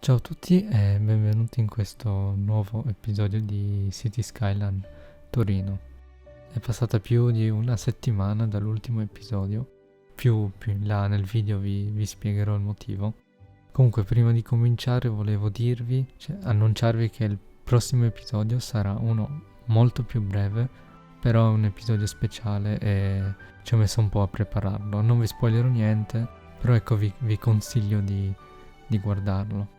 Ciao a tutti e benvenuti in questo nuovo episodio di City Skyline Torino. È passata più di una settimana dall'ultimo episodio, più in là nel video vi spiegherò il motivo. Comunque prima di cominciare volevo annunciarvi che il prossimo episodio sarà uno molto più breve, però è un episodio speciale e ci ho messo un po' a prepararlo. Non vi spoilerò niente, però ecco vi consiglio di guardarlo.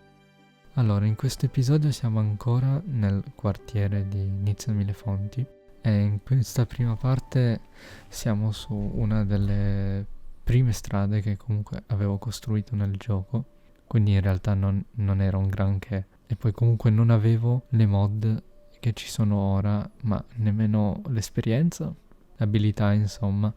Allora, in questo episodio siamo ancora nel quartiere di Nizza Millefonti e in questa prima parte siamo su una delle prime strade che comunque avevo costruito nel gioco, quindi in realtà non era un granché e poi comunque non avevo le mod che ci sono ora, ma nemmeno l'esperienza, l'abilità insomma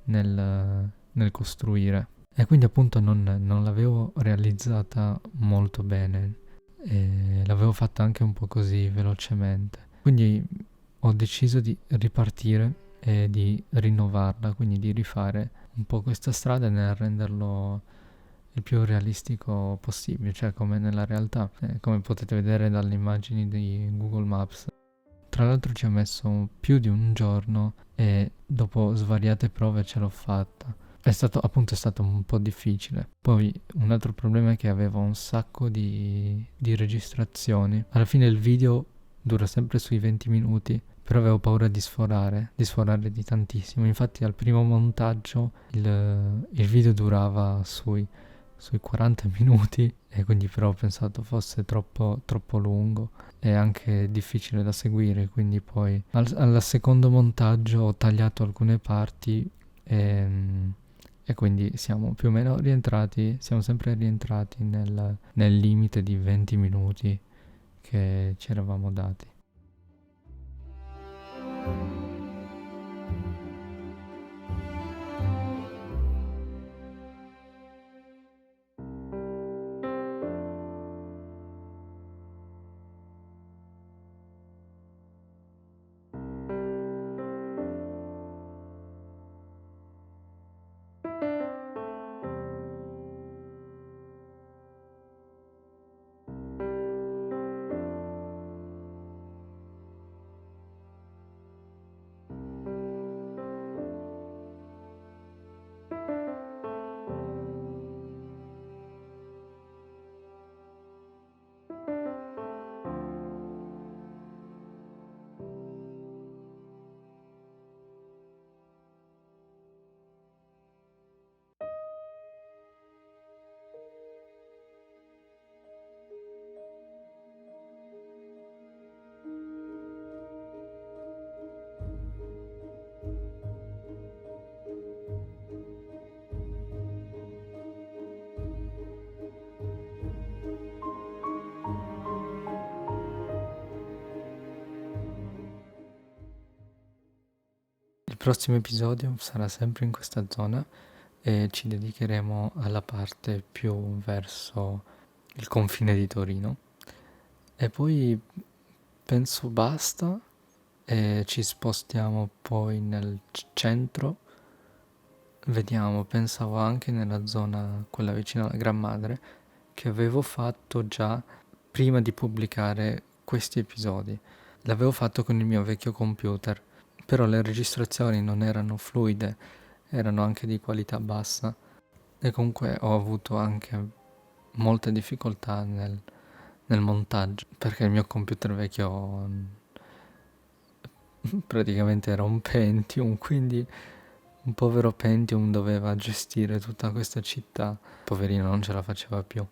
nel costruire. E quindi appunto non l'avevo realizzata molto bene e l'avevo fatta anche un po' così velocemente. Quindi ho deciso di ripartire e di rinnovarla, quindi di rifare un po' questa strada nel renderlo il più realistico possibile, cioè come nella realtà, come potete vedere dalle immagini di Google Maps. Tra l'altro ci ho messo più di un giorno e dopo svariate prove ce l'ho fatta. È stato un po' difficile. Poi un altro problema è che avevo un sacco di registrazioni. Alla fine il video dura sempre sui 20 minuti, però avevo paura di sforare di tantissimo. Infatti al primo montaggio il video durava sui 40 minuti e quindi però ho pensato fosse troppo lungo e anche difficile da seguire, quindi poi al secondo montaggio ho tagliato alcune parti e quindi siamo più o meno siamo sempre rientrati nel limite di 20 minuti che ci eravamo dati. Il prossimo episodio sarà sempre in questa zona e ci dedicheremo alla parte più verso il confine di Torino e poi penso basta e ci spostiamo poi nel centro. Vediamo, pensavo anche nella zona quella vicina alla Gran Madre che avevo fatto già prima di pubblicare questi episodi. L'avevo fatto con il mio vecchio computer, però le registrazioni non erano fluide, erano anche di qualità bassa e comunque ho avuto anche molte difficoltà nel montaggio perché il mio computer vecchio praticamente era un Pentium, quindi un povero Pentium doveva gestire tutta questa città. Poverino, non ce la faceva più.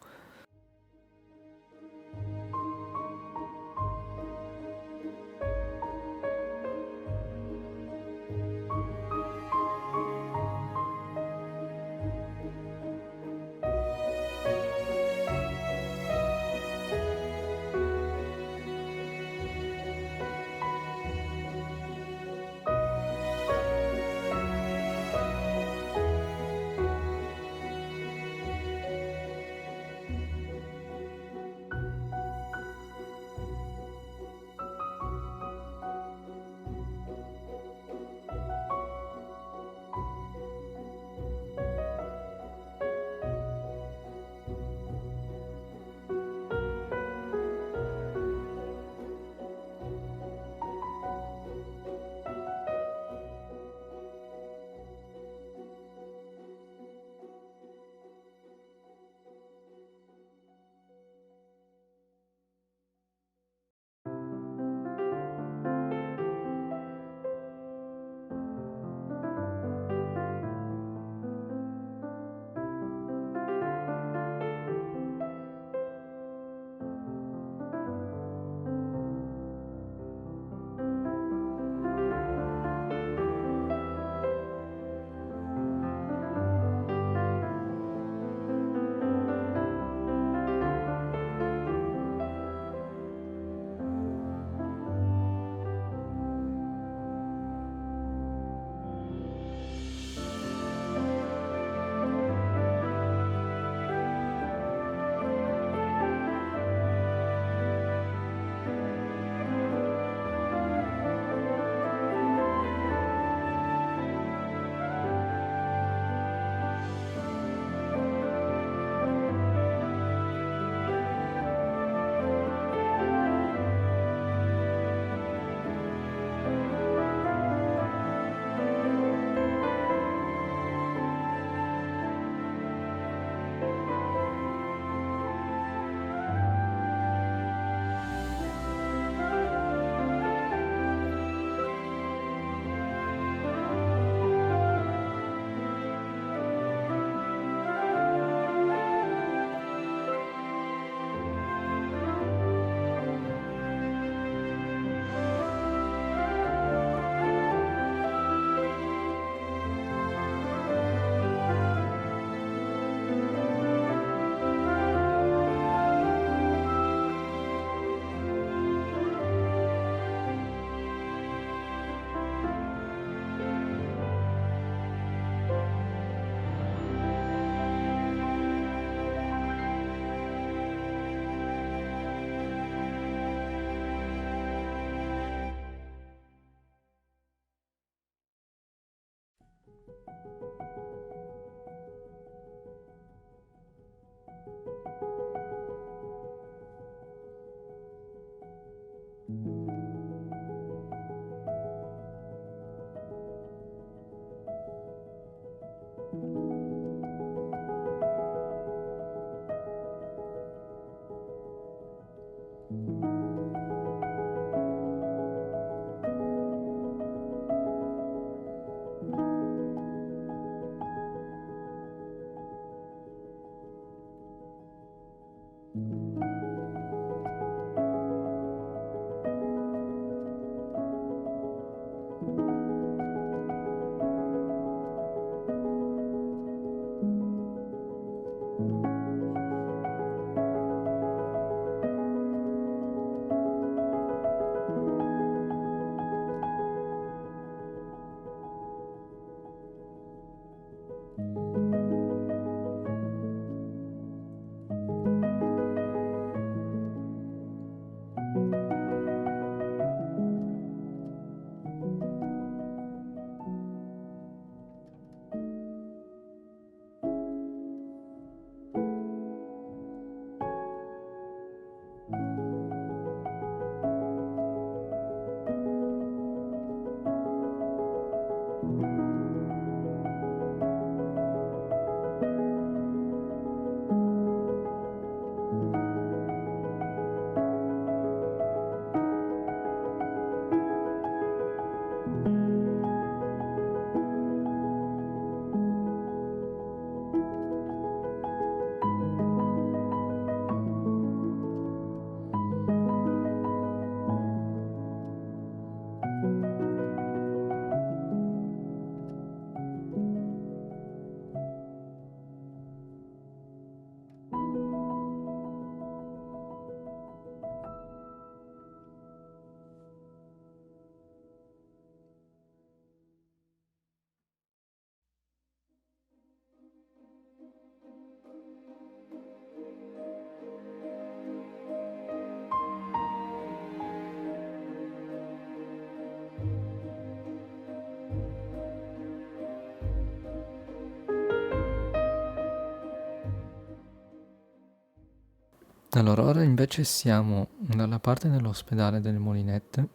Allora, ora invece siamo dalla parte dell'ospedale delle Molinette.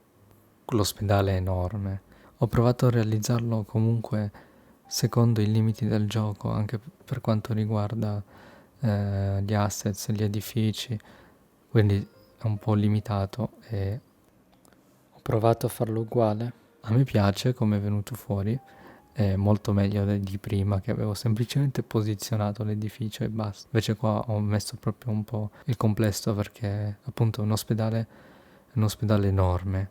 L'ospedale è enorme. Ho provato a realizzarlo comunque secondo i limiti del gioco, anche per quanto riguarda gli assets, gli edifici, quindi è un po' limitato e ho provato a farlo uguale. A me piace come è venuto fuori, è molto meglio di prima che avevo semplicemente posizionato l'edificio e basta. Invece qua ho messo proprio un po' il complesso perché appunto è un ospedale enorme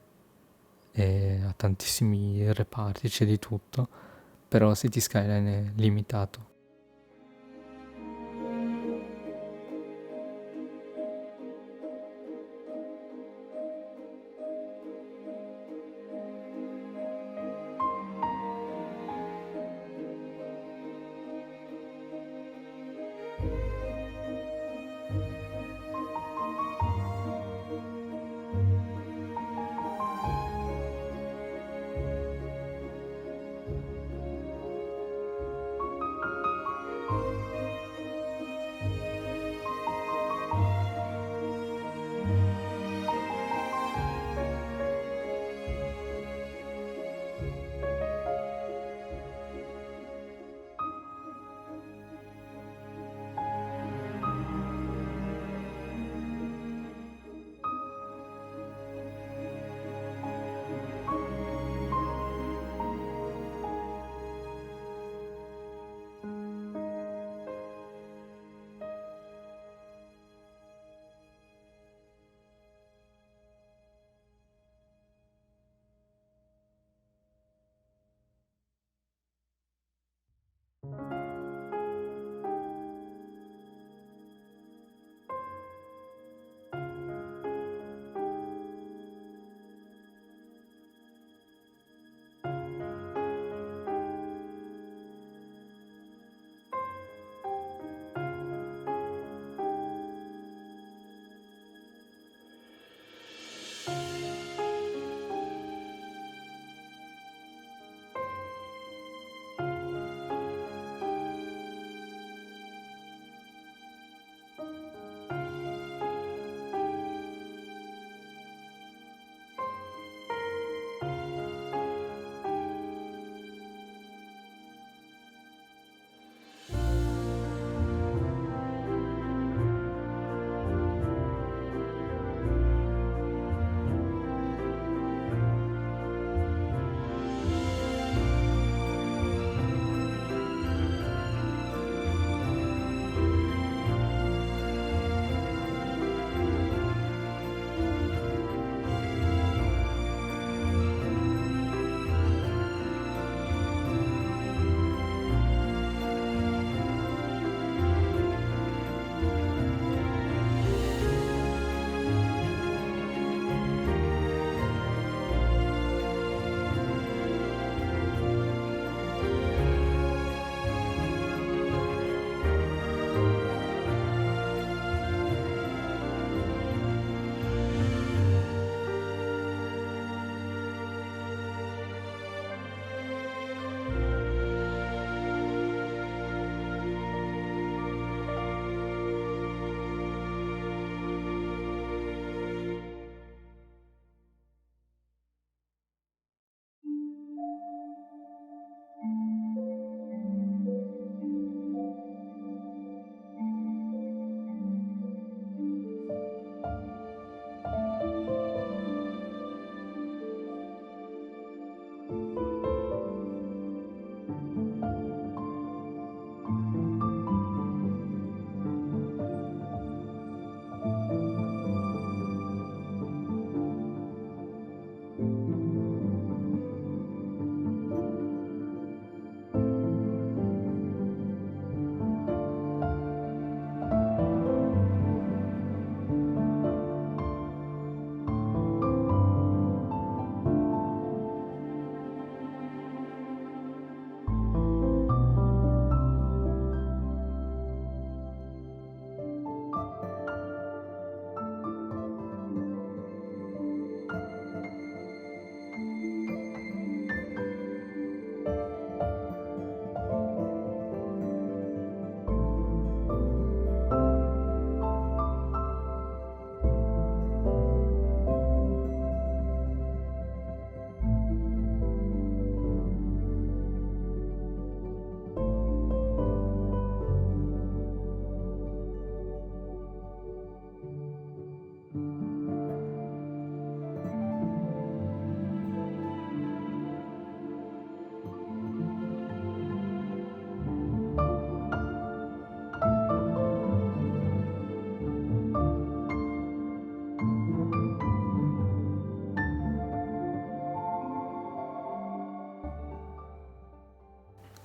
e ha tantissimi reparti, c'è di tutto, però City Skyline è limitato.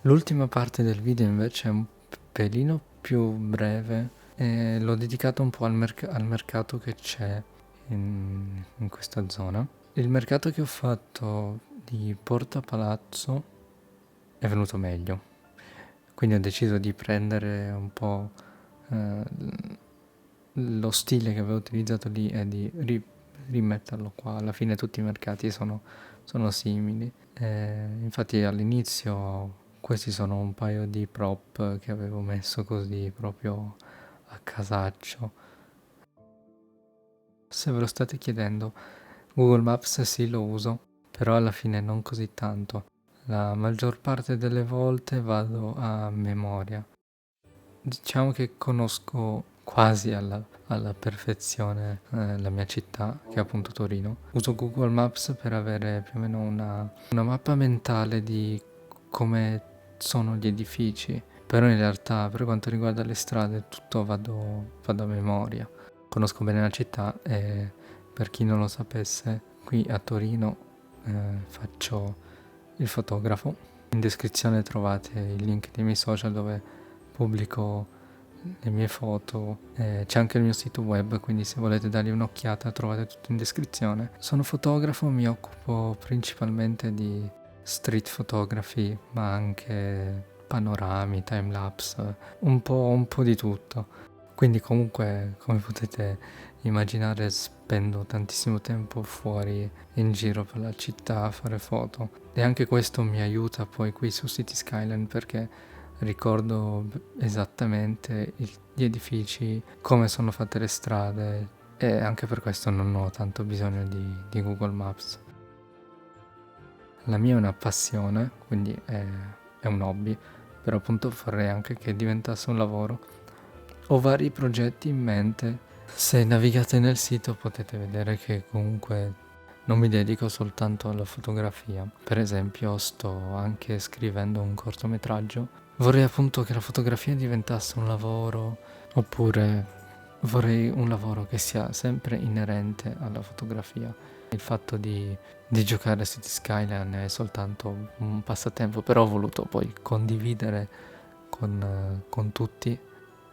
L'ultima parte del video invece è un pelino più breve e l'ho dedicato un po' al mercato che c'è in questa zona. Il mercato che ho fatto di Porta Palazzo è venuto meglio, quindi ho deciso di prendere un po' lo stile che avevo utilizzato lì e di rimetterlo qua. Alla fine tutti i mercati sono simili. Infatti all'inizio questi sono un paio di prop che avevo messo così proprio a casaccio. Se ve lo state chiedendo, Google Maps sì lo uso, però alla fine non così tanto. La maggior parte delle volte vado a memoria. Diciamo che conosco quasi alla perfezione la mia città, che è appunto Torino. Uso Google Maps per avere più o meno una mappa mentale di come sono gli edifici, però in realtà per quanto riguarda le strade tutto vado a memoria. Conosco bene la città e per chi non lo sapesse, qui a Torino faccio il fotografo. In descrizione trovate il link dei miei social dove pubblico le mie foto, c'è anche il mio sito web, quindi se volete dargli un'occhiata trovate tutto in descrizione. Sono fotografo, mi occupo principalmente di street photography, ma anche panorami, timelapse, un po' di tutto. Quindi comunque, come potete immaginare, spendo tantissimo tempo fuori in giro per la città a fare foto e anche questo mi aiuta poi qui su City Skyline perché ricordo esattamente gli edifici, come sono fatte le strade e anche per questo non ho tanto bisogno di Google Maps. La mia è una passione, quindi è un hobby, però appunto vorrei anche che diventasse un lavoro. Ho vari progetti in mente. Se navigate nel sito potete vedere che comunque non mi dedico soltanto alla fotografia. Per esempio sto anche scrivendo un cortometraggio. Vorrei appunto che la fotografia diventasse un lavoro, oppure vorrei un lavoro che sia sempre inerente alla fotografia. Il fatto di giocare a City Skyline è soltanto un passatempo, però ho voluto poi condividere con tutti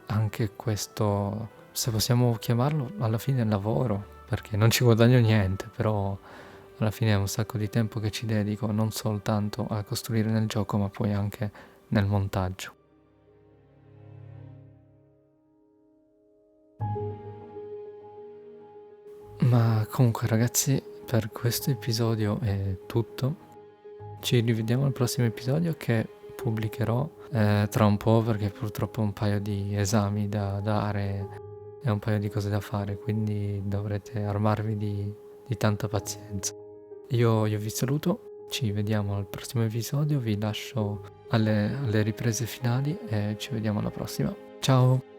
anche questo, se possiamo chiamarlo alla fine lavoro, perché non ci guadagno niente, però alla fine è un sacco di tempo che ci dedico non soltanto a costruire nel gioco, ma poi anche nel montaggio. Ma comunque ragazzi, per questo episodio è tutto. Ci rivediamo al prossimo episodio che pubblicherò tra un po', perché purtroppo ho un paio di esami da dare e un paio di cose da fare, quindi dovrete armarvi di tanta pazienza. Io vi saluto, ci vediamo al prossimo episodio, vi lascio alle riprese finali e ci vediamo alla prossima. Ciao!